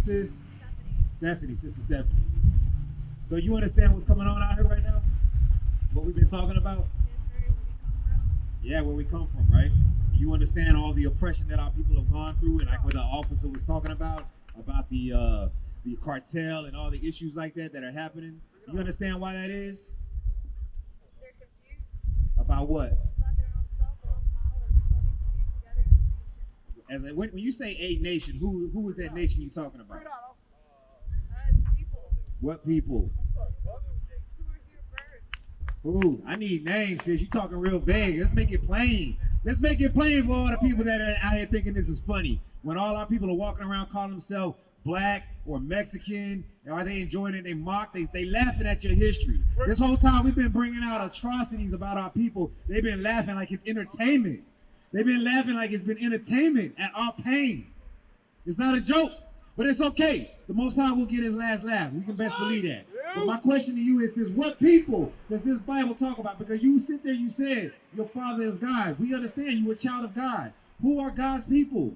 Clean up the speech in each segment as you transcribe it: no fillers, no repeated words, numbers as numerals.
sis? Stephanie, Sister Stephanie. So you understand what's coming on out here right now? What we've been talking about? Yeah, where we come from, right? You understand all the oppression that our people have gone through, and like what the officer was talking about the cartel and all the issues like that are happening. You understand why that is? They're confused. About what? About their own self, their own power, together When you say a nation, who is that nation you talking about? People. What people? Who are here first? Ooh, I need names, sis. You talking real vague. Let's make it plain. Let's make it plain for all the people that are out here thinking this is funny. When all our people are walking around calling themselves black or Mexican, are they enjoying it? They mock, they laughing at your history. This whole time we've been bringing out atrocities about our people. They've been laughing like it's entertainment. They've been laughing like it's been entertainment at our pain. It's not a joke, but it's okay. The Most High will get his last laugh. We can best believe that. But my question to you is what people does this Bible talk about? Because you sit there, you said your father is God. We understand you a child of God. Who are God's people?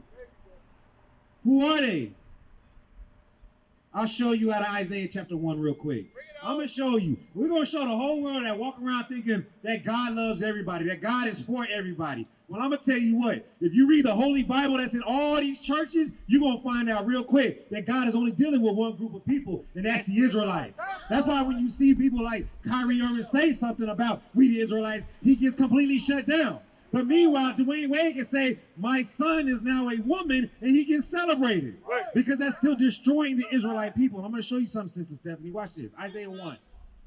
Who are they? I'll show you out of Isaiah chapter 1 real quick. I'm going to show you. We're going to show the whole world that walk around thinking that God loves everybody, that God is for everybody. Well, I'm going to tell you what. If you read the Holy Bible that's in all these churches, you're going to find out real quick that God is only dealing with one group of people, and that's the Israelites. That's why when you see people like Kyrie Irving say something about we the Israelites, he gets completely shut down. But meanwhile, Dwayne Wade can say, my son is now a woman, and he can celebrate it. Right. Because that's still destroying the Israelite people. And I'm going to show you something, Sister Stephanie. Watch this. Isaiah 1.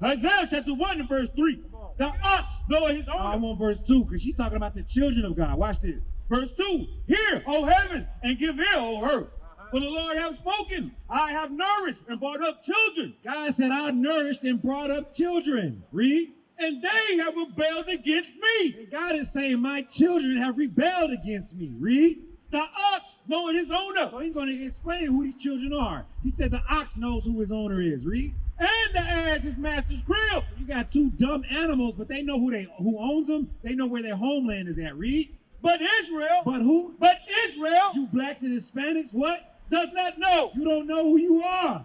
Isaiah chapter 1 and verse 3. The ox knoweth his owner. I want verse 2, because she's talking about the children of God. Watch this. Verse 2. Hear, O heavens, and give ear, O earth. For the Lord hath spoken. I have nourished and brought up children. God said, I nourished and brought up children. Read. And they have rebelled against me. And God is saying, my children have rebelled against me. Read. The ox knoweth his owner. So he's going to explain who these children are. He said the ox knows who his owner is. Read. And the ass his master's crib. You got two dumb animals, but they know who owns them. They know where their homeland is at. Read. But Israel. But who? But Israel. You blacks and Hispanics, what? Does not know. You don't know who you are.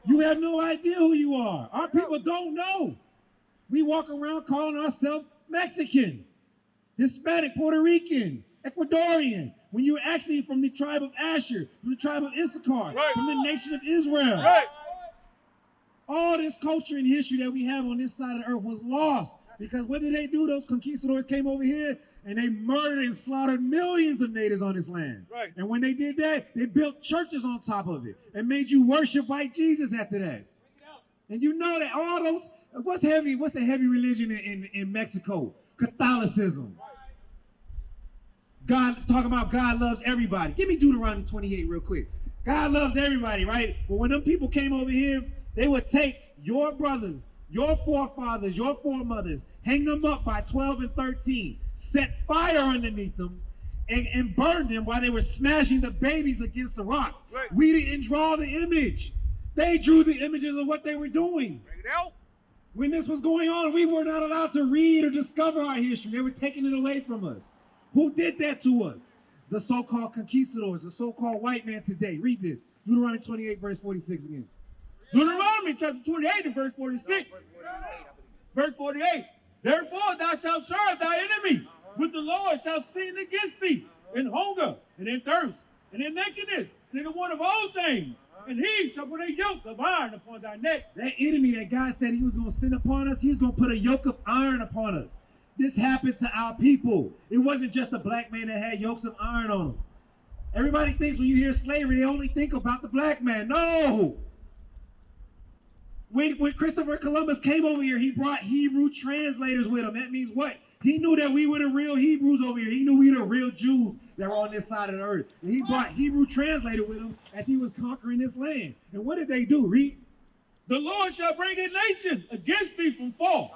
You have no idea who you are. Our people don't know. We walk around calling ourselves Mexican, Hispanic, Puerto Rican, Ecuadorian, when you're actually from the tribe of Asher, from the tribe of Issachar, right, from the nation of Israel. Right. All this culture and history that we have on this side of the earth was lost because what did they do? Those conquistadors came over here and they murdered and slaughtered millions of natives on this land. Right. And when they did that, they built churches on top of it and made you worship white Jesus after that. And you know that all those, what's the heavy religion in Mexico? Catholicism. God, talking about God loves everybody. Give me Deuteronomy 28 real quick. God loves everybody, right? But when them people came over here, they would take your brothers, your forefathers, your foremothers, hang them up by 12 and 13, set fire underneath them, and burn them while they were smashing the babies against the rocks. Right. We didn't draw the image. They drew the images of what they were doing. Bring it out. When this was going on, we were not allowed to read or discover our history. They were taking it away from us. Who did that to us? The so-called conquistadors, the so-called white man today. Read this. Deuteronomy 28, verse 46 again. Deuteronomy chapter 28 and verse 46. Verse 48. Therefore thou shalt serve thy enemies, with the Lord shall sin against thee, in hunger, and in thirst, and in nakedness, and in the want of all things. And he shall put a yoke of iron upon thy neck. That enemy that God said he was going to send upon us, he was going to put a yoke of iron upon us. This happened to our people. It wasn't just a black man that had yokes of iron on him. Everybody thinks when you hear slavery, they only think about the black man. No! When Christopher Columbus came over here, he brought Hebrew translators with him. That means what? He knew that we were the real Hebrews over here. He knew we were the real Jews that were on this side of the earth. And he brought Hebrew translators with him as he was conquering this land. And what did they do? Read. The Lord shall bring a nation against thee from far,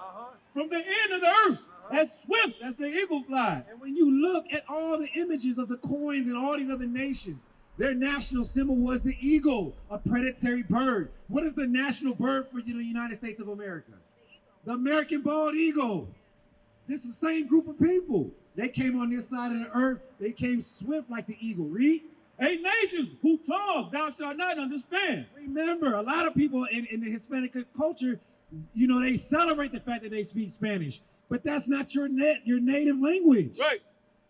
from the end of the earth, as swift as the eagle fly. And when you look at all the images of the coins in all these other nations, their national symbol was the eagle, a predatory bird. What is the national bird for the United States of America? The American bald eagle. This is the same group of people. They came on this side of the earth. They came swift like the eagle. Read. A nation whose tongue thou shalt not understand. Remember, a lot of people in the Hispanic culture, you know, they celebrate the fact that they speak Spanish, but that's not your native language. Right.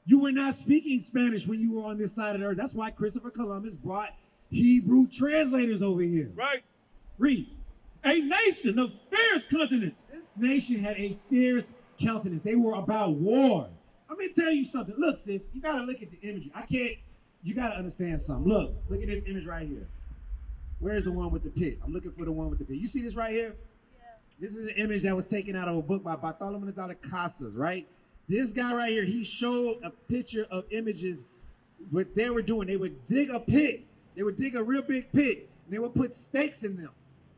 You were not speaking Spanish when you were on this side of the earth. That's why Christopher Columbus brought Hebrew translators over here. Right. Read. A nation of fierce countenance. This nation had a fierce countenance. They were about war. I'm gonna tell you something. Look, sis, you gotta look at the imagery. You gotta understand something. Look at this image right here. Where's the one with the pit? I'm looking for the one with the pit. You see this right here? Yeah. This is an image that was taken out of a book by Bartolomé de las Casas, right? This guy right here, he showed a picture of images. What they were doing, they would dig a pit. They would dig a real big pit, and they would put stakes in them,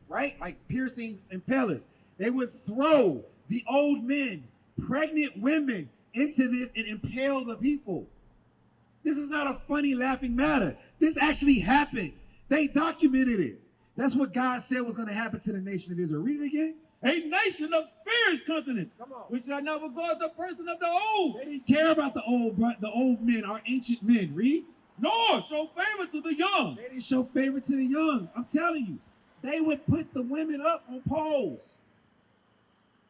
right? Like piercing impalers. They would throw the old men, pregnant women into this and impale the people. This is not a funny, laughing matter. This actually happened. They documented it. That's what God said was going to happen to the nation of Israel. Read it again. A nation of fierce countenance, Come on. which shall not regard the person of the old, They didn't care about the old men, our ancient men. Read. nor show favor to the young. They didn't show favor to the young. I'm telling you, they would put the women up on poles.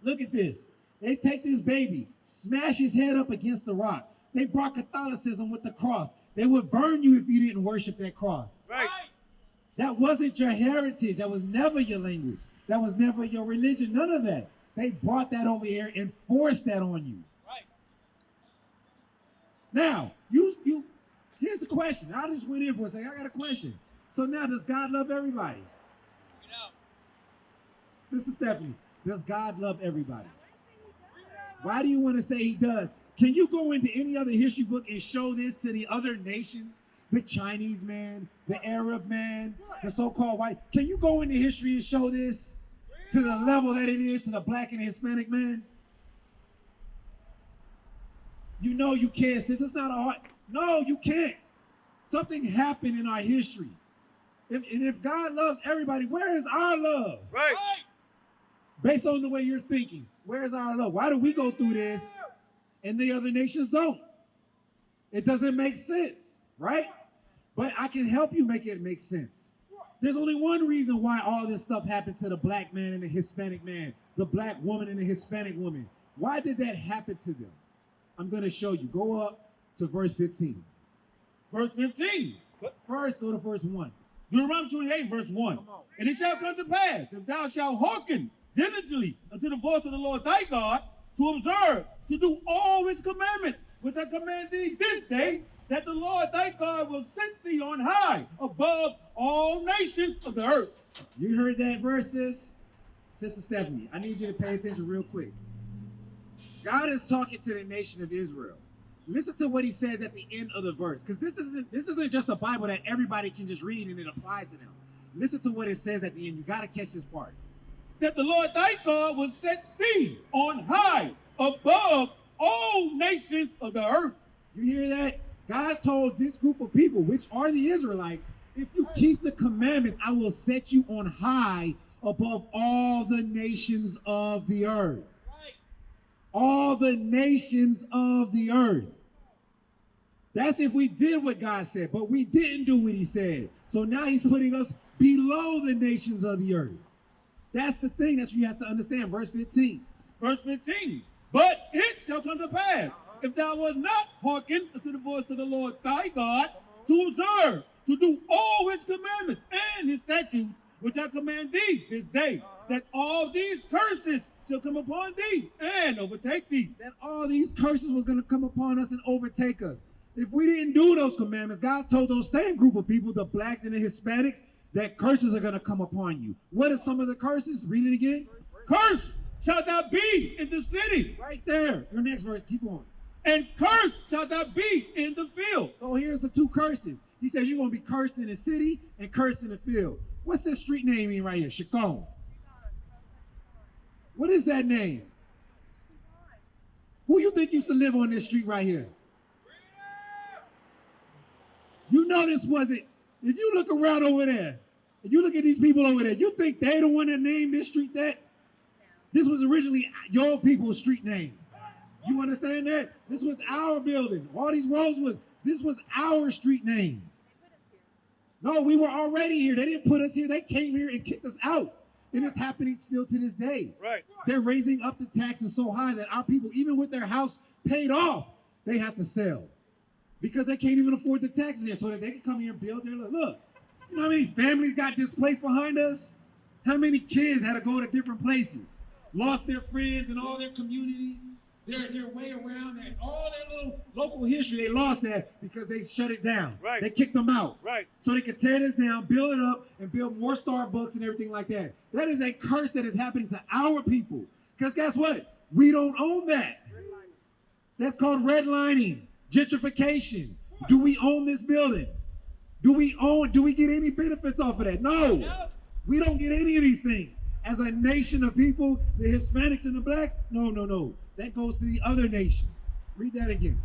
Look at this. They take this baby, smash his head up against the rock. They brought Catholicism with the cross. They would burn you if you didn't worship that cross. Right. That wasn't your heritage. That was never your language. That was never your religion. None of that. They brought that over here and forced that on you. Right. Now, here's the question. I just went in for a second. I got a question. So now, does God love everybody? Sister Stephanie, does God love everybody? Why do you want to say he does? Can you go into any other history book and show this to the other nations? The Chinese man, the Arab man, the so-called white. Can you go into history and show this to the level that it is to the black and Hispanic man? You know you can't, sis. It's not a hard. No, you can't. Something happened in our history. If God loves everybody, where is our love? Right. Based on the way you're thinking, where is our love? Why do we go through this and the other nations don't? It doesn't make sense, right? But I can help you make it make sense. There's only one reason why all this stuff happened to the black man and the Hispanic man, the black woman and the Hispanic woman. Why did that happen to them? I'm going to show you. Go up to verse 15. Verse 15. But first, go to verse 1. Deuteronomy 28, verse 1. Come on. And it shall come to pass, if thou shalt hearken diligently unto the voice of the Lord thy God, to observe, to do all his commandments, which I command thee this day, that the Lord thy God will set thee on high above all nations of the earth. You heard that verse, sis? Sister Stephanie, I need you to pay attention real quick. God is talking to the nation of Israel. Listen to what he says at the end of the verse, because this isn't just a Bible that everybody can just read and it applies to them. Listen to what it says at the end. You got to catch this part. That the Lord thy God will set thee on high above all nations of the earth. You hear that? God told this group of people, which are the Israelites, if you keep the commandments, I will set you on high above all the nations of the earth. All the nations of the earth. That's if we did what God said, but we didn't do what he said. So now he's putting us below the nations of the earth. That's the thing that you have to understand. Verse 15. Verse 15. But it shall come to pass, if thou wilt not hearken unto the voice of the Lord thy God, to observe, to do all his commandments and his statutes, which I command thee this day, that all these curses shall come upon thee and overtake thee. That all these curses was going to come upon us and overtake us. If we didn't do those commandments, God told those same group of people, the blacks and the Hispanics, that curses are going to come upon you. What are some of the curses? Read it again. Cursed shalt thou be in the city. Right there. Your next verse. Keep on. And cursed shalt thou be in the field. So here's the two curses. He says you're going to be cursed in the city and cursed in the field. What's this street name in right here? Chacon. What is that name? Who you think used to live on this street right here? You know this wasn't. If you look around over there, and you look at these people over there, you think they the one that named this street that? This was originally your people's street name. You understand that? This was our building. All these roads this was our street names. No, we were already here. They didn't put us here. They came here and kicked us out. And it's happening still to this day. Right. They're raising up the taxes so high that our people, even with their house paid off, they have to sell. Because they can't even afford the taxes here so that they can come here and build their, look, you know how many families got displaced behind us? How many kids had to go to different places? Lost their friends and all their community, their way around, all their little local history, they lost that because they shut it down. Right. They kicked them out. Right. So they could tear this down, build it up, and build more Starbucks and everything like that. That is a curse that is happening to our people. Because guess what? We don't own that. That's called redlining, gentrification. Do we own this building? Do we get any benefits off of that? No. We don't get any of these things. As a nation of people, the Hispanics and the blacks, no. That goes to the other nations. Read that again.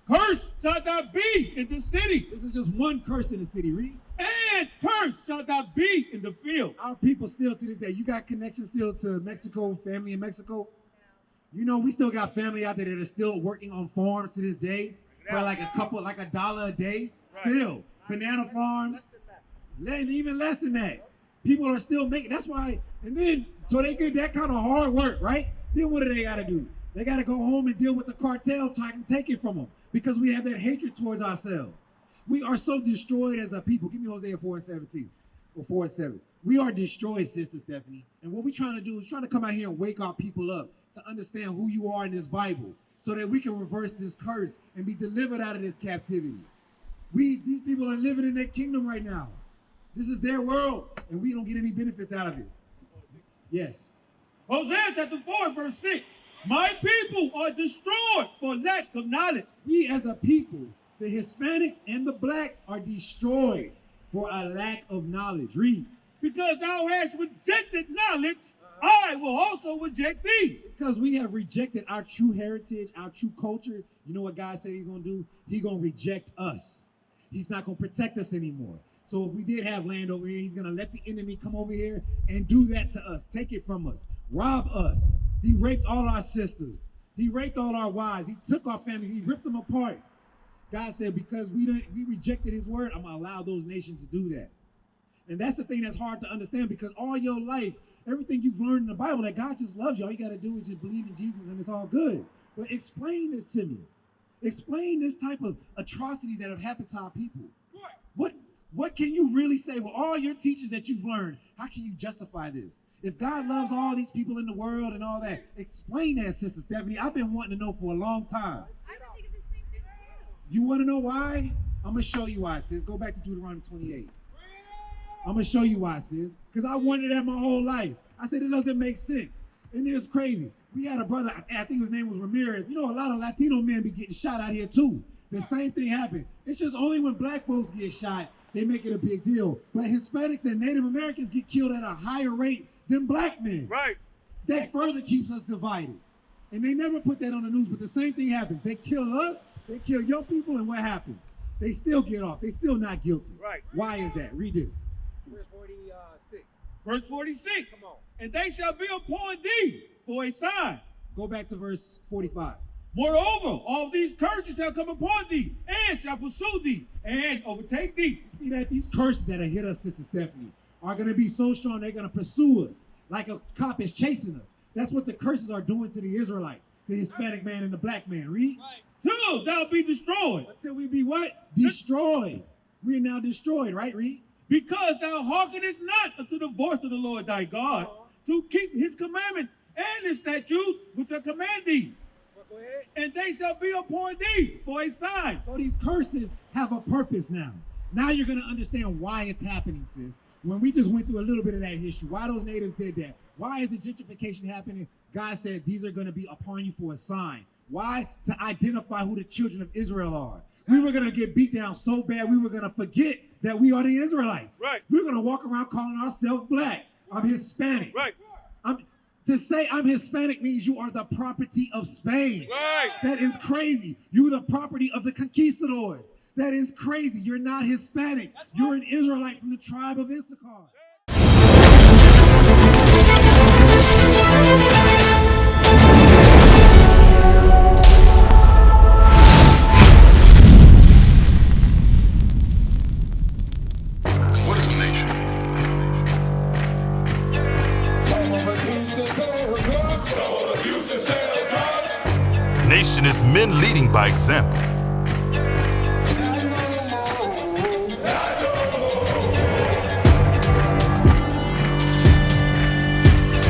Curse shall thou be in the city. This is just one curse in the city. Read. And curse shall thou be in the field. Our people still to this day, you got connections still to Mexico, family in Mexico? You know, we still got family out there that are still working on farms to this day for like $1 a day. Still. Banana farms. Even less than that. People are still making, that's why, and then, so they get that kind of hard work, right? Then what do they got to do? They got to go home and deal with the cartel trying to take it from them because we have that hatred towards ourselves. We are so destroyed as a people. Give me Hosea 4:17 or 4:7. We are destroyed, Sister Stephanie. And what we're trying to do is trying to come out here and wake our people up to understand who you are in this Bible so that we can reverse this curse and be delivered out of this captivity. These people are living in their kingdom right now. This is their world, and we don't get any benefits out of it. Yes. Hosea chapter 4, verse 6. My people are destroyed for lack of knowledge. We as a people, the Hispanics and the blacks, are destroyed for a lack of knowledge. Read. Because thou hast rejected knowledge, I will also reject thee. Because we have rejected our true heritage, our true culture. You know what God said he's going to do? He's going to reject us. He's not going to protect us anymore. So if we did have land over here, he's going to let the enemy come over here and do that to us, take it from us, rob us. He raped all our sisters. He raped all our wives. He took our families. He ripped them apart. God said, because we rejected his word, I'm going to allow those nations to do that. And that's the thing that's hard to understand because all your life, everything you've learned in the Bible, that God just loves you. All you got to do is just believe in Jesus and it's all good. But explain this to me. Explain this type of atrocities that have happened to our people. What can you really say with all your teachings that you've learned? How can you justify this? If God loves all these people in the world and all that, explain that, Sister Stephanie. I've been wanting to know for a long time. I've been thinking the same thing too. You want to know why? I'm going to show you why, sis. Go back to Deuteronomy 28. I'm going to show you why, sis. Because I wondered that my whole life. I said, it doesn't make sense. And it's crazy. We had a brother, I think his name was Ramirez. You know, a lot of Latino men be getting shot out here too. The same thing happened. It's just only when black folks get shot, they make it a big deal. But Hispanics and Native Americans get killed at a higher rate than black men. Right. That further keeps us divided. And they never put that on the news, but the same thing happens. They kill us, they kill young people, and what happens? They still get off. They still not guilty. Right. Why is that? Read this. Verse 46. Verse 46. Come on. And they shall be upon thee for a sign. Go back to verse 45. Moreover, all these curses shall come upon thee, and shall pursue thee, and overtake thee. You see that? These curses that have hit us, Sister Stephanie, are going to be so strong they're going to pursue us like a cop is chasing us. That's what the curses are doing to the Israelites, the Hispanic man and the black man. Read. Right. Till thou be destroyed. Until we be what? Destroyed. We are now destroyed, right? Read. Because thou hearkenest not unto the voice of the Lord thy God, to keep his commandments and his statutes which I command thee. Go ahead. And they shall be upon thee for a sign. So these curses have a purpose now. Now you're going to understand why it's happening, sis. When we just went through a little bit of that history, why those natives did that. Why is the gentrification happening? God said these are going to be upon you for a sign. Why? To identify who the children of Israel are. We were going to get beat down so bad we were going to forget that we are the Israelites. Right. We were going to walk around calling ourselves black. I'm Hispanic. Right. To say I'm Hispanic means you are the property of Spain. Right. That is crazy. You're the property of the conquistadors. That is crazy. You're not Hispanic. You're an Israelite from the tribe of Issachar. men leading by example.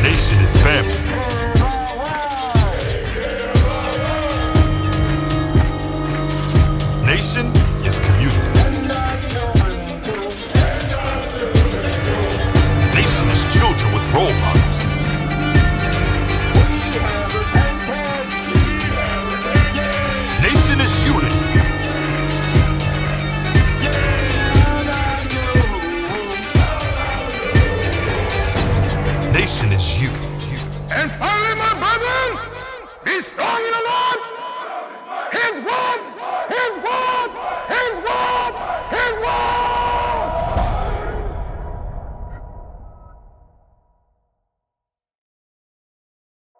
Nation is family. Nation is community. Nation is children with role models. Nation is unity. Nation is you. And finally, my brethren, be strong in the Lord. His word, his word.